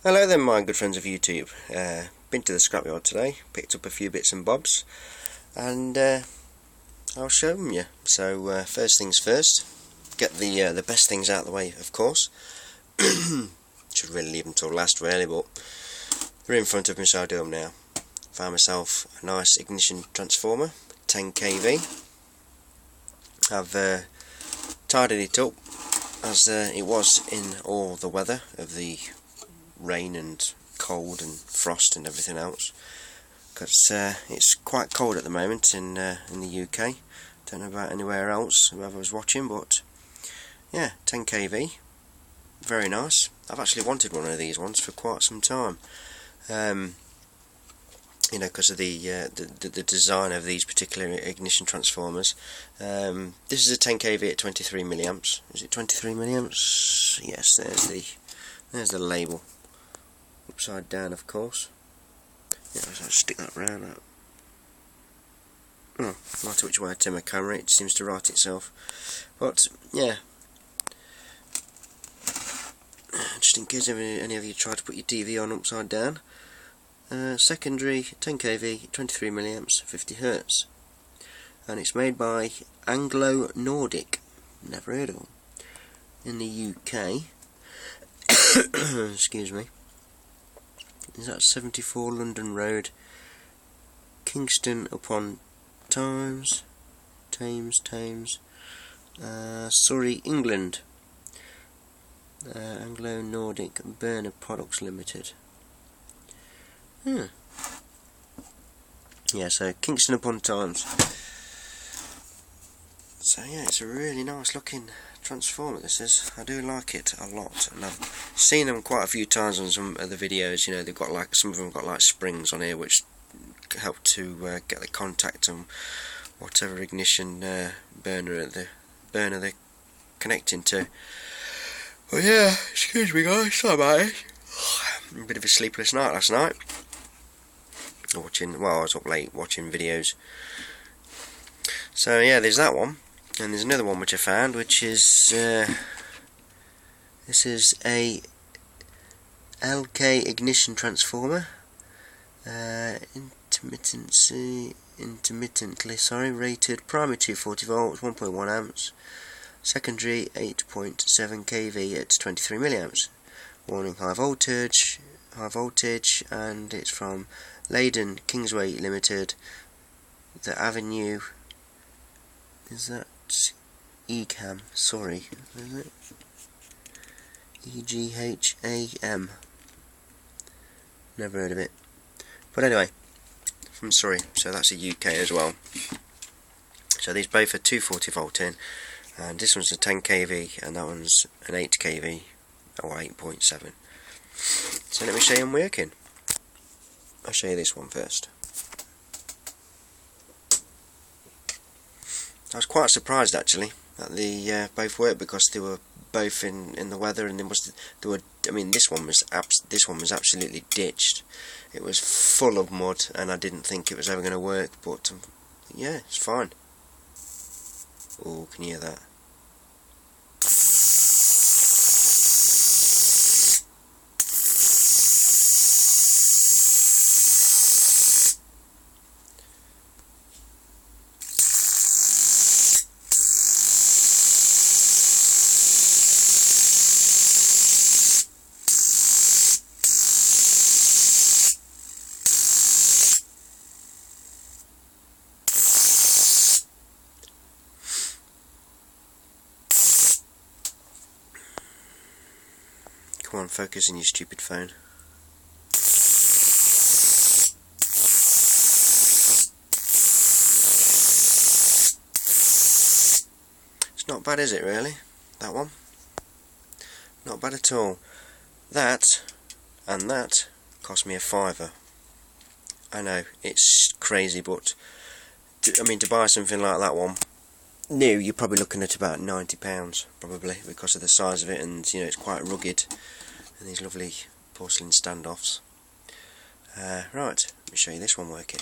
Hello then, my good friends of YouTube. Been to the scrapyard today, picked up a few bits and bobs, and I'll show them you. So first things first, get the best things out of the way, of course. Should really leave them till last, really, but they're in front of me, so I'll do them now. Found myself a nice ignition transformer, 10 kV. I've tidied it up as it was in all the weather of the rain and cold and frost and everything else, because it's quite cold at the moment in the UK. Don't know about anywhere else, whoever was watching, but yeah, 10 kV, very nice. I've actually wanted one of these ones for quite some time, you know, because of the design of these particular ignition transformers. This is a 10 kV at 23 milliamps. Is it 23 milliamps? Yes, there's the label. Upside down, of course. Yeah, I'll stick that round up. Oh, no matter which way I turn my camera, it seems to right itself. But yeah, just in case any of you try to put your TV on upside down. Secondary 10 kV, 23 milliamps, 50 Hz, and it's made by Anglo-Nordic. Never heard of them. In the UK. Excuse me. Is that 74 London Road, Kingston upon Thames, Surrey, England. Anglo-Nordic Burner Products Limited. Yeah, so Kingston upon Thames. So yeah, it's a really nice looking transformer, this is. I do like it a lot, and I've seen them quite a few times on some of the videos. You know, they've got like, some of them have got like springs on here which help to get the contact on whatever ignition burner they're connecting to. Oh yeah, excuse me guys, sorry about it. A bit of a sleepless night last night. I was up late watching videos. So yeah, there's that one. And there's another one which I found, which is this is a LK ignition transformer, intermittently rated, primary 240 volts, 1.1 amps, secondary 8.7 kV at 23 milliamps, warning high voltage, and it's from Leyden Kingsway Limited. The Avenue, is that EGHAM? Sorry, is it? EGHAM. Never heard of it. But anyway, from Surrey, so that's a UK as well. So these both are 240 volt in, and this one's a 10 kV, and that one's an 8 kV, or 8.7. So let me show you them working. I'll show you this one first. I was quite surprised actually that they both worked, because they were both in the weather, and I mean, this one was absolutely ditched. It was full of mud, and I didn't think it was ever going to work, but yeah, it's fine. Oh, can you hear that? Come on, focus on your stupid phone. It's not bad, is it, really? That one? Not bad at all. That and that cost me a £5. I know, it's crazy, but I mean, to buy something like that one new, you're probably looking at about £90, probably, because of the size of it, and you know, it's quite rugged, and these lovely porcelain standoffs. Right, let me show you this one working.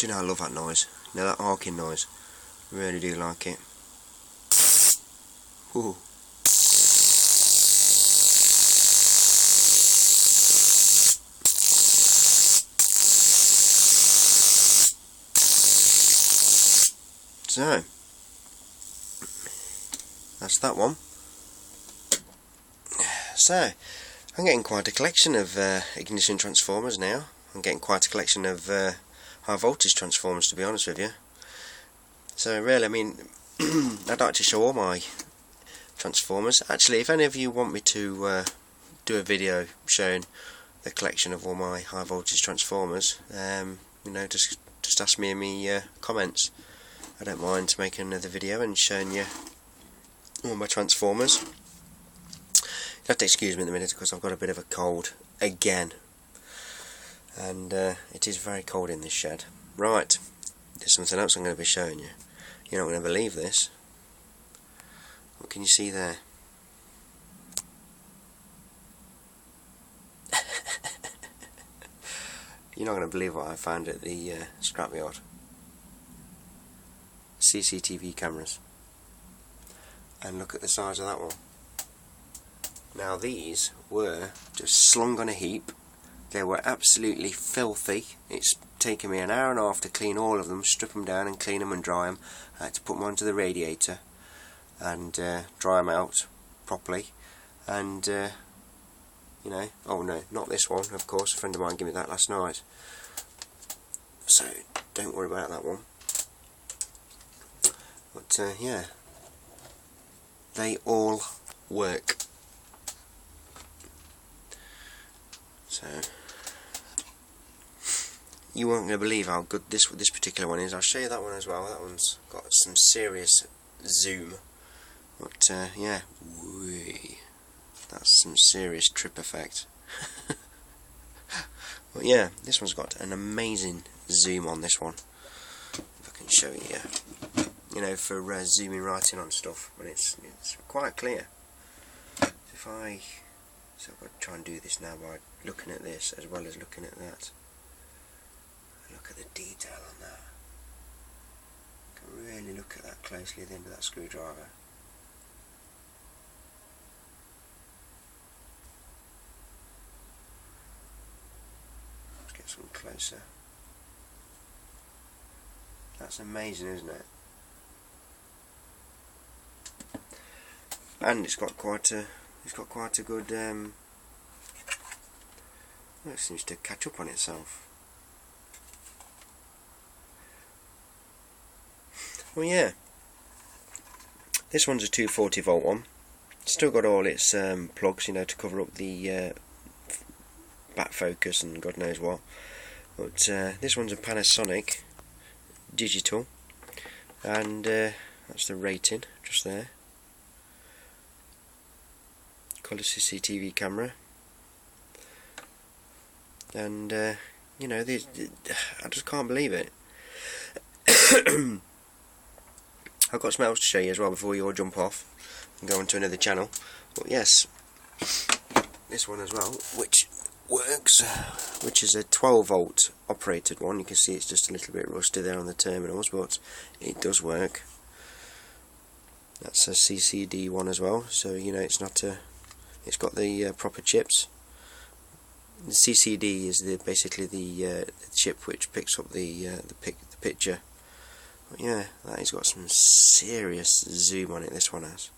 Do you know I love that noise? You know that arcing noise? Really do like it. Ooh. So, that's that one. So, I'm getting quite a collection of ignition transformers now. I'm getting quite a collection of high voltage transformers, to be honest with you. So really, I mean, I'd like to show all my transformers. Actually, if any of you want me to do a video showing the collection of all my high voltage transformers, you know, just ask me in the comments. I don't mind making another video and showing you all my transformers. You have to excuse me in a minute because I've got a bit of a cold again, and it is very cold in this shed. Right, there's something else I'm going to be showing you. You're not going to believe this. What can you see there? You're not going to believe what I found at the scrapyard. CCTV cameras. And look at the size of that one. Now these were just slung on a heap. They were absolutely filthy. It's taken me an hour and a half to clean all of them, strip them down and clean them and dry them. I had to put them onto the radiator and dry them out properly. And you know, oh no, not this one, of course. A friend of mine gave me that last night. So don't worry about that one. But yeah, they all work. So you weren't going to believe how good this particular one is. I'll show you that one as well. That one's got some serious zoom. But yeah, whee, that's some serious trip effect. But yeah, this one's got an amazing zoom on this one. If I can show you, you know, for zooming right in on stuff, but it's quite clear. If I So I've got to try and do this now by looking at this as well as looking at that. Look at the detail on that. You can really look at that closely at the end of that screwdriver. Let's get some closer. That's amazing, isn't it? And it's got quite a good well, it seems to catch up on itself. Well, yeah, this one's a 240 volt one. Still got all its plugs, you know, to cover up the back focus and God knows what. But this one's a Panasonic digital, and that's the rating just there. Colour CCTV camera, and you know, I just can't believe it. I've got something else to show you as well before you all jump off and go on to another channel. But yes, this one as well, which works, which is a 12 volt operated one. You can see it's just a little bit rusty there on the terminals, but it does work. That's a CCD one as well, so you know it's not a. It's got the proper chips. The CCD is basically the chip which picks up the picture. But yeah, that has got some serious zoom on it. This one has.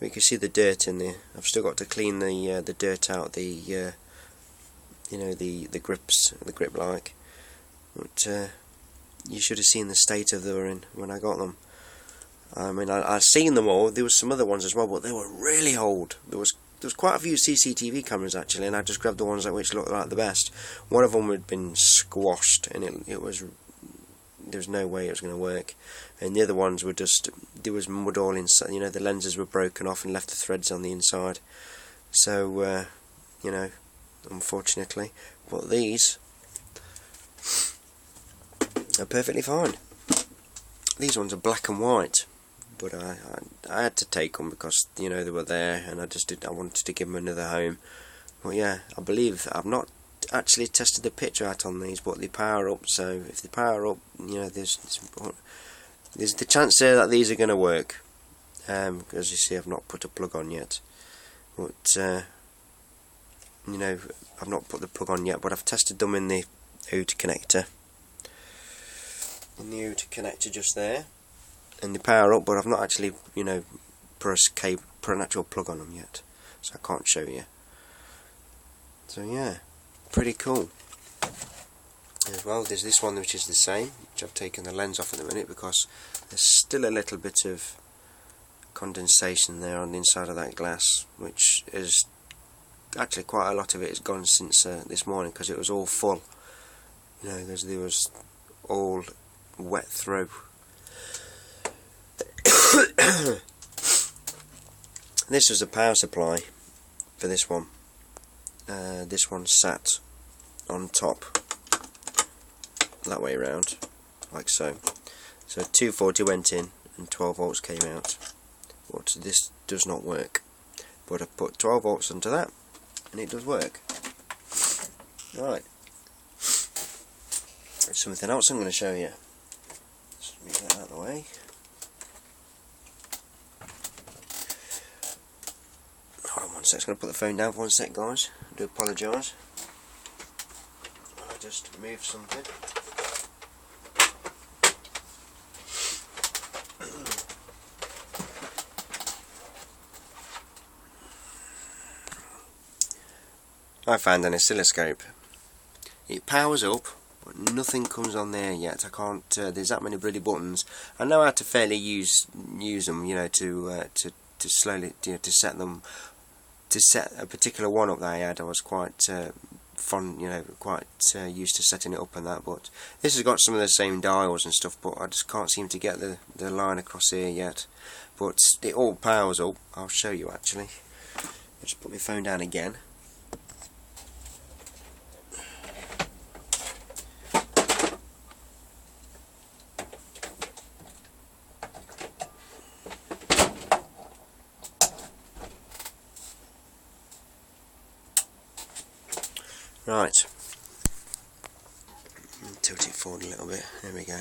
We can see the dirt in there. I've still got to clean the dirt out. You know, the grips, the grip like. But you should have seen the state of them in when I got them. I mean, I've seen them all. There was some other ones as well, but they were really old. There was quite a few CCTV cameras actually, and I just grabbed the ones which looked like the best. One of them had been squashed, and there was no way it was going to work. And the other ones were just, there was mud all inside. You know, the lenses were broken off and left the threads on the inside. So you know, unfortunately, but these are perfectly fine. These ones are black and white. but I had to take them because, you know, they were there, and I wanted to give them another home. But yeah, I believe I've not actually tested the picture out on these, but they power up. So if they power up, you know, there's the chance there that these are going to work. As you see, I've not put a plug on yet, but you know, I've not put the plug on yet, but I've tested them in the out connector. In the out connector just there, and they power up, but I've not actually, you know, put an actual plug on them yet, so I can't show you. So yeah, pretty cool. As well, there's this one which is the same, which I've taken the lens off at the minute because there's still a little bit of condensation there on the inside of that glass, which is actually quite a lot of it is gone since this morning, because it was all full. You know, there was all wet through. This was a power supply for this one. This one sat on top that way around, like so. So 240 went in and 12 volts came out. But this does not work. But I put 12 volts onto that and it does work. Right. There's something else I'm going to show you. Just move that out of the way. Alright, 1 sec. I'm going to put the phone down for 1 sec, guys. I do apologise. I just moved something. I found an oscilloscope. It powers up, but nothing comes on there yet. I can't. There's that many bloody buttons. I know how to fairly use them, you know, to slowly, you know, to set them, to set a particular one up that I had. I was quite fond, you know, quite used to setting it up and that. But this has got some of the same dials and stuff, but I just can't seem to get the line across here yet. But it all powers up. I'll show you actually. I'll just put my phone down again. Right, tilt it forward a little bit, there we go.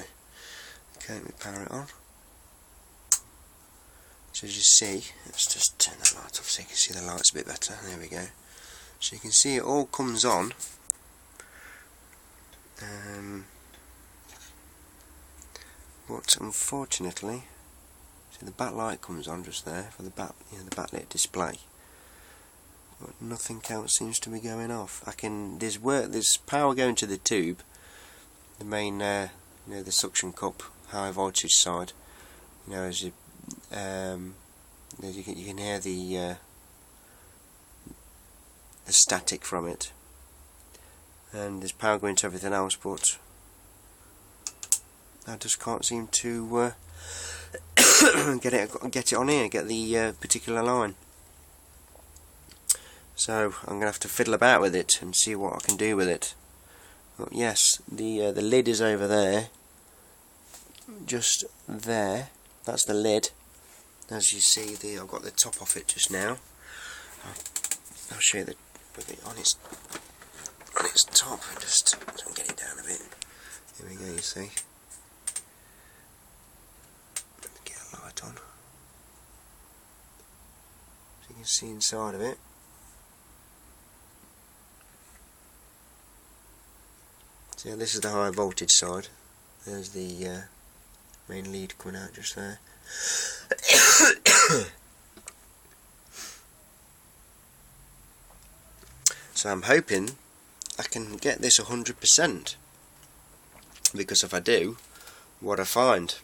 Okay, let me power it on. So as you see, let's just turn that light off so you can see the lights a bit better, there we go. So you can see it all comes on. But unfortunately, see the backlight comes on just there for the the backlit display. But nothing else seems to be going off. There's power going to the tube, the main, you know, the suction cup, high voltage side. You know, as you can hear the static from it, and there's power going to everything else, but I just can't seem to get it on here, get the particular line. So I'm going to have to fiddle about with it and see what I can do with it. But yes, the lid is over there, just there. That's the lid. As you see, I've got the top off it just now. I'll show you with it on its top. Just get it down a bit. Here we go. You see. Let me get a light on, so you can see inside of it. So yeah, this is the high voltage side. There's the main lead coming out just there. So I'm hoping I can get this 100%, because if I do, what I find,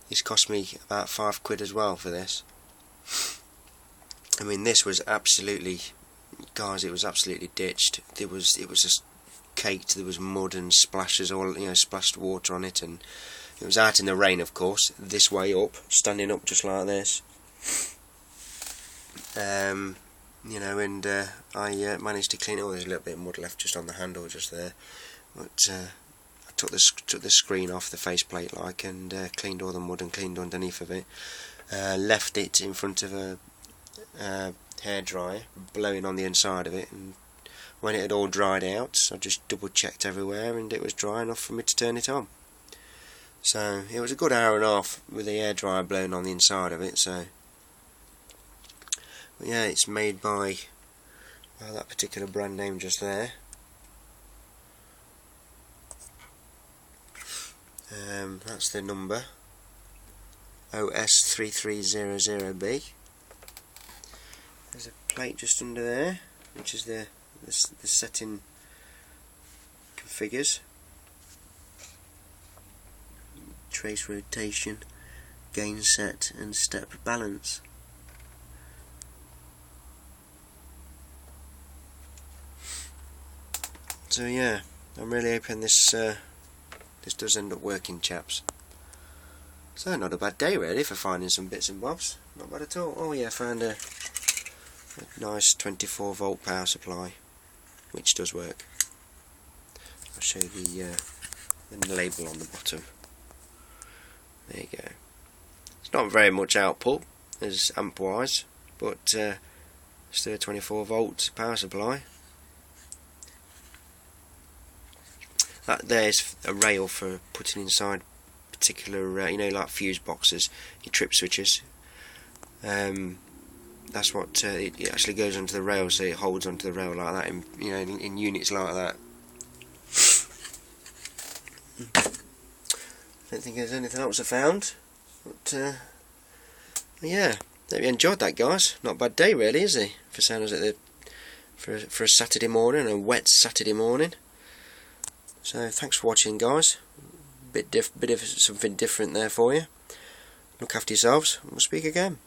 this cost me about £5 as well for this. I mean, this was absolutely, guys, it was absolutely ditched. It was just caked. There was mud and splashes, all, you know, splashed water on it, and it was out in the rain, of course, this way up, standing up just like this. You know, and I managed to clean it. Oh, there's a little bit of mud left just on the handle just there, but I took the screen off the faceplate like, and cleaned all the mud and cleaned underneath of it. Left it in front of a hairdryer, blowing on the inside of it, and when it had all dried out, I just double checked everywhere, and it was dry enough for me to turn it on. So it was a good hour and a half with the hairdryer blowing on the inside of it. So but yeah, it's made by that particular brand name just there. That's the number, OS3300B. There's a plate just under there, which is the setting configures. Trace rotation, gain set, and step balance. So yeah, I'm really hoping this does end up working, chaps. So not a bad day really for finding some bits and bobs. Not bad at all. Oh yeah, I found a nice 24 volt power supply, which does work. I'll show you the label on the bottom. There you go. It's not very much output as amp wise, but still a 24 volt power supply. That there's a rail for putting inside particular, you know, like fuse boxes, your trip switches. That's what it actually goes onto the rail, so it holds onto the rail like that. In, you know, in units like that. I don't think there's anything else I found, but yeah, hope you enjoyed that, guys. Not a bad day really, is it? For sounds like for a Saturday morning, a wet Saturday morning. So thanks for watching, guys. Bit of something different there for you. Look after yourselves, and we'll speak again.